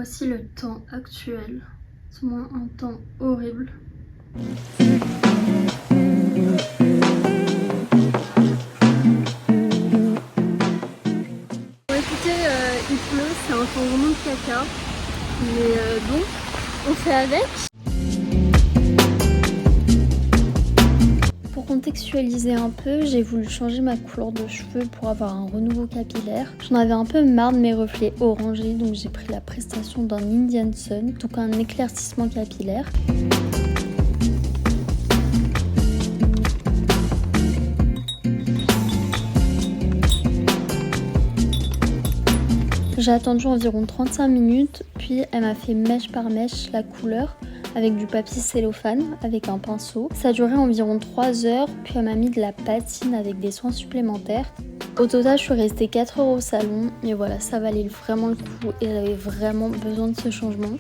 Voici le temps actuel. C'est moins un temps horrible. Bon écoutez, il pleut, c'est un temps vraiment de caca. Mais bon, on fait avec. Pour contextualiser un peu, j'ai voulu changer ma couleur de cheveux pour avoir un renouveau capillaire. J'en avais un peu marre de mes reflets orangés, donc j'ai pris la prestation d'un Indian Sun, donc un éclaircissement capillaire. J'ai attendu environ 35 minutes, puis elle m'a fait mèche par mèche la couleur avec du papier cellophane, avec un pinceau. Ça a duré environ 3 heures, puis elle m'a mis de la patine avec des soins supplémentaires. Au total, je suis restée 4 heures au salon, et voilà, ça valait vraiment le coup et j'avais vraiment besoin de ce changement.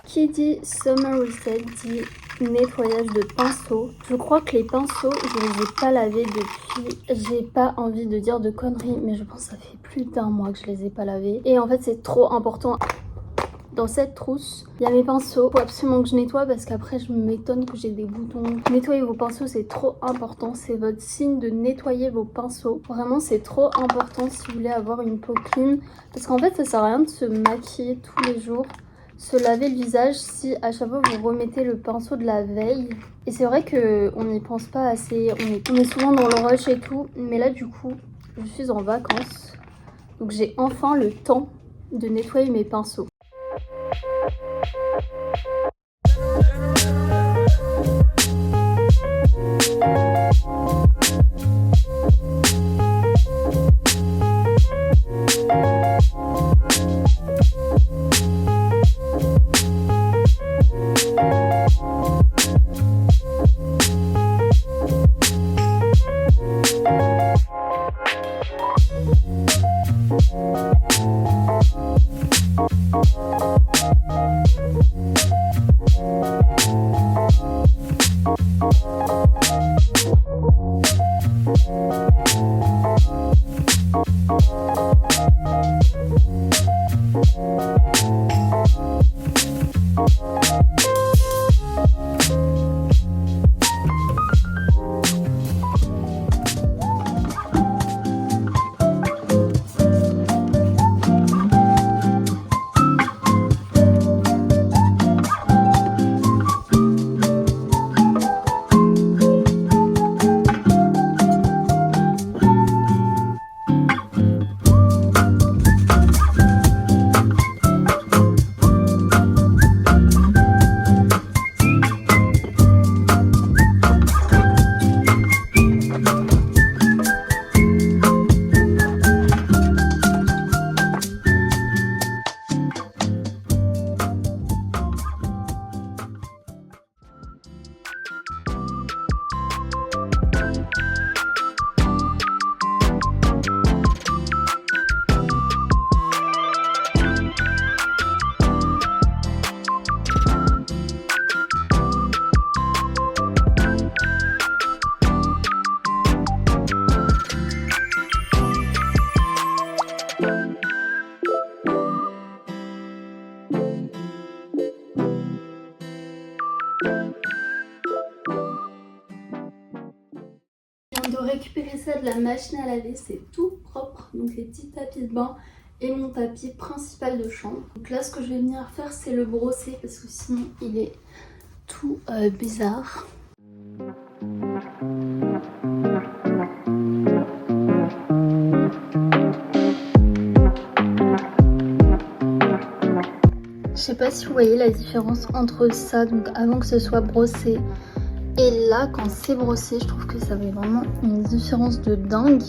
Qui dit Summer Reset dit nettoyage de pinceau. Je crois que les pinceaux, je les ai pas lavés depuis, j'ai pas envie de dire de conneries, mais je pense que ça fait plus d'1 mois que je les ai pas lavés. Et en fait, c'est trop important. Dans cette trousse, il y a mes pinceaux. Faut absolument que je nettoie parce qu'après, je m'étonne que j'ai des boutons. Nettoyer vos pinceaux, c'est trop important. C'est votre signe de nettoyer vos pinceaux. Vraiment, c'est trop important si vous voulez avoir une peau clean. Parce qu'en fait, ça sert à rien de se maquiller tous les jours. Se laver le visage si à chaque fois vous remettez le pinceau de la veille. Et c'est vrai qu'on n'y pense pas assez, on est souvent dans le rush et tout, mais là du coup je suis en vacances, donc j'ai enfin le temps de nettoyer mes pinceaux. De récupérer ça de la machine à laver, c'est tout propre, donc les petits tapis de bain et mon tapis principal de chambre. Donc là ce que je vais venir faire c'est le brosser parce que sinon il est tout bizarre. Je sais pas si vous voyez la différence entre ça, donc avant que ce soit brossé, et là, quand c'est brossé, je trouve que ça fait vraiment une différence de dingue.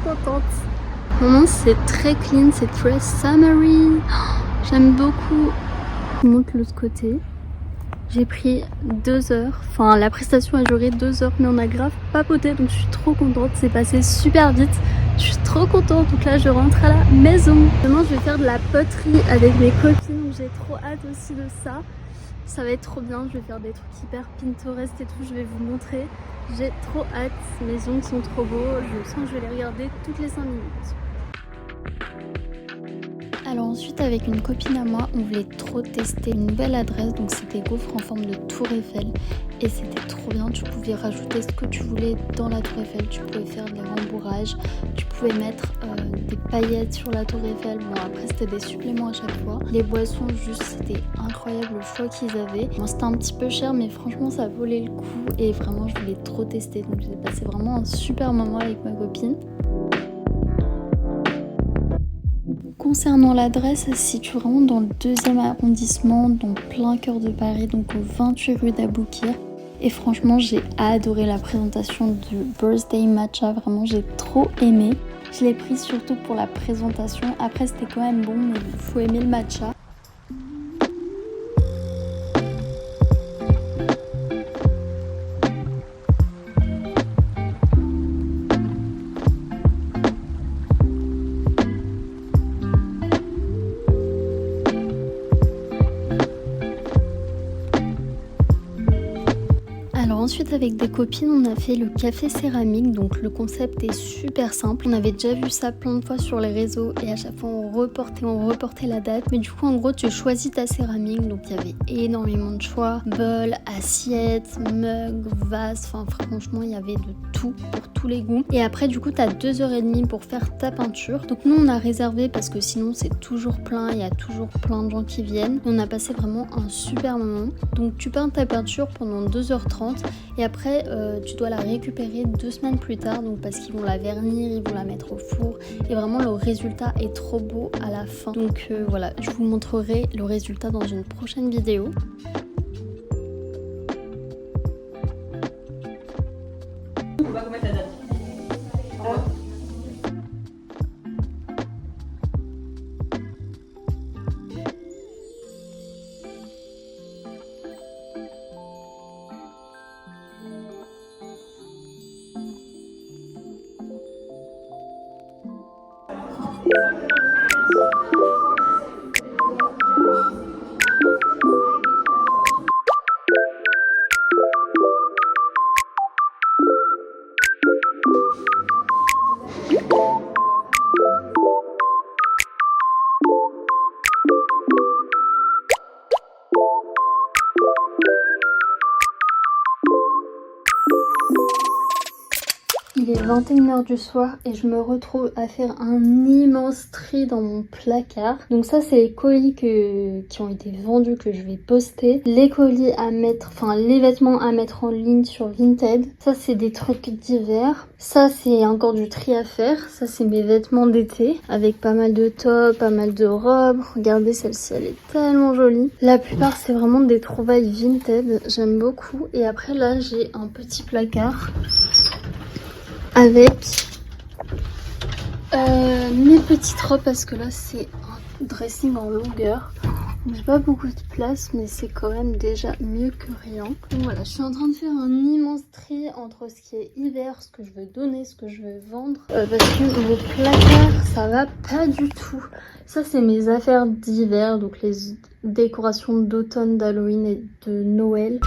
contente. Vraiment c'est très clean, c'est très summery. Oh, j'aime beaucoup. Je monte l'autre côté. J'ai pris 2 heures, enfin la prestation a duré 2 heures mais on a grave papoté donc je suis trop contente, c'est passé super vite. Je suis trop contente, donc là je rentre à la maison. Demain je vais faire de la poterie avec mes copines, donc j'ai trop hâte aussi de ça. Ça va être trop bien, je vais faire des trucs hyper Pinterest et tout, je vais vous montrer. J'ai trop hâte, mes ongles sont trop beaux, je sens que je vais les regarder toutes les 5 minutes. Alors ensuite avec une copine à moi, on voulait trop tester une nouvelle adresse, donc c'était gaufre en forme de tour Eiffel et c'était trop bien, tu pouvais rajouter ce que tu voulais dans la tour Eiffel, tu pouvais faire des rembourrages, tu pouvais mettre des paillettes sur la tour Eiffel, bon après c'était des suppléments à chaque fois. Les boissons juste c'était incroyable le choix qu'ils avaient, bon c'était un petit peu cher mais franchement ça valait le coup et vraiment je voulais trop tester, donc j'ai passé vraiment un super moment avec ma copine. Concernant l'adresse, elle se situe vraiment dans le 2e arrondissement, dans plein cœur de Paris, donc au 28 rue d'Aboukir. Et franchement, j'ai adoré la présentation du Birthday Matcha, vraiment j'ai trop aimé. Je l'ai pris surtout pour la présentation, après c'était quand même bon, mais il faut aimer le matcha. Ensuite avec des copines on a fait le café céramique, donc le concept est super simple, on avait déjà vu ça plein de fois sur les réseaux et à chaque fois on reportait la date, mais du coup en gros tu choisis ta céramique, donc il y avait énormément de choix, bol, assiettes, mugs, vases, enfin franchement il y avait de tout pour tous les goûts et après du coup tu as 2h30 pour faire ta peinture, donc nous on a réservé parce que sinon c'est toujours plein, il y a toujours plein de gens qui viennent, on a passé vraiment un super moment, donc tu peins ta peinture pendant 2h30 et après tu dois la récupérer 2 semaines plus tard, donc parce qu'ils vont la vernir, ils vont la mettre au four et vraiment le résultat est trop beau à la fin, donc voilà, je vous montrerai le résultat dans une prochaine vidéo. On va remettre la date. Il est 21h du soir et je me retrouve à faire un immense tri dans mon placard. Donc ça c'est les colis qui ont été vendus que je vais poster. Les colis à mettre, enfin les vêtements à mettre en ligne sur Vinted. Ça c'est des trucs d'hiver. Ça c'est encore du tri à faire. Ça c'est mes vêtements d'été avec pas mal de tops, pas mal de robes. Regardez celle-ci, elle est tellement jolie. La plupart c'est vraiment des trouvailles Vinted. J'aime beaucoup. Et après là j'ai un petit placard avec mes petites robes parce que là c'est un dressing en longueur, donc j'ai pas beaucoup de place mais c'est quand même déjà mieux que rien. Donc voilà, je suis en train de faire un immense tri entre ce qui est hiver, ce que je veux donner, ce que je veux vendre, parce que mon placard ça va pas du tout. Ça c'est mes affaires d'hiver, donc les décorations d'automne, d'Halloween et de Noël.